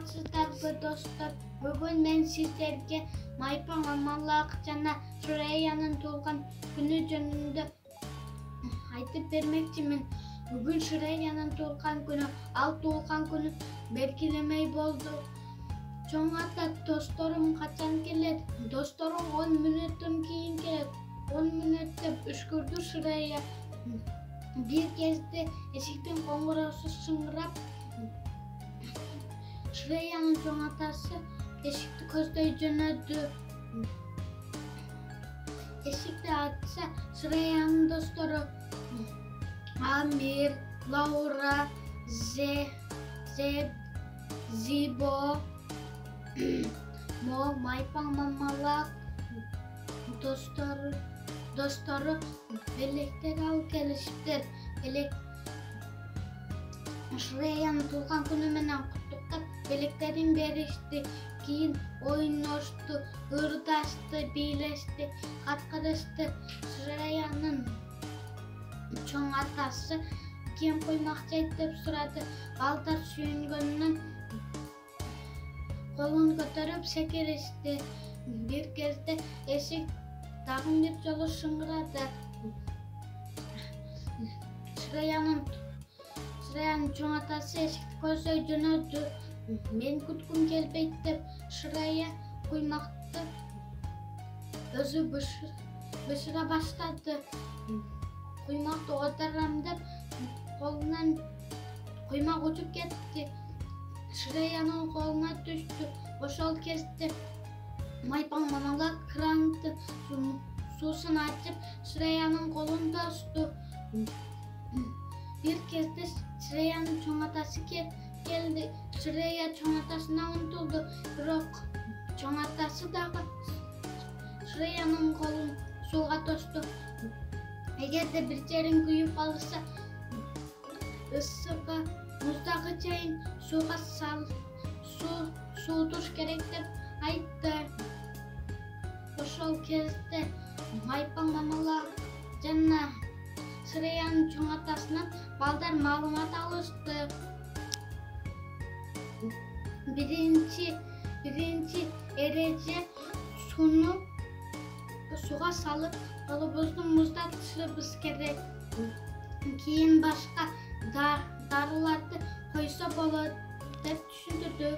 Саламатсыздарбы достор. Бүгүн мен сиздерге Майпаң Амалак жана Шуреянын туулган күнү жөнүндө айтып бермекчимин. Бүгүн Шуреянын туулган күнү. Ал туулган күнү белгилемей болду. Чоң ата, досторум качан келет? Досторум 10 мүнөттөн кийин келет. 10 мүнөт деп үшкүрдү Шурея. Бир кезде эшиктин коңгуроосу шыңырап, Шуреянын чоң атасы эшикти көздөй жөнөдү. Эшикти ачса, Шуреянын достору Амир, Лаура, Зеб, Зибо, Майпаң Мамалак достору белектер алып келишиптир. Шуреянын туулган күнү менен куттуктап белектерин беришти. Кийин ойношту, ырдашты, бийлешти, каткырышты. Шуреянын чоң атасы кем коймак жейт деп сурады. Балдар сүйүнгөнүнөн колун көтөрүп секиришти. Бир кезде эшик дагы бир жолу шыңырады. Шуреянын чоң атасы эшикти көздөй жөнөдү. Мен күткүм келбейт деп Шурея куймакты өзү бышыра баштады. Куймакты отурам деп колунан куймак учуп кетти. Шуреянын колуна түштү. Ошол кезде Майпаң Мамалак кранды суусун ачып, Шуреянын колун тосту. Бир кезде Шуреянын чоң атасы келди. Шурея чоң атасына умтулду, бирок чоң атасы дагы Шуреянын колун сууга тосту. Эгерде бир жерин күйүп калса, ысыга муздагы чейин сууга суутуш керек деп айтты. Ошол кезде Майпаң Мамалак жана Шуреянын чоң атасынан балдар маалымат алышты. Биринчи эреже сууга салып колубузду муздатышыбыз керек. Кийин башка дарыларды койсо болот деп түшүндүрдү.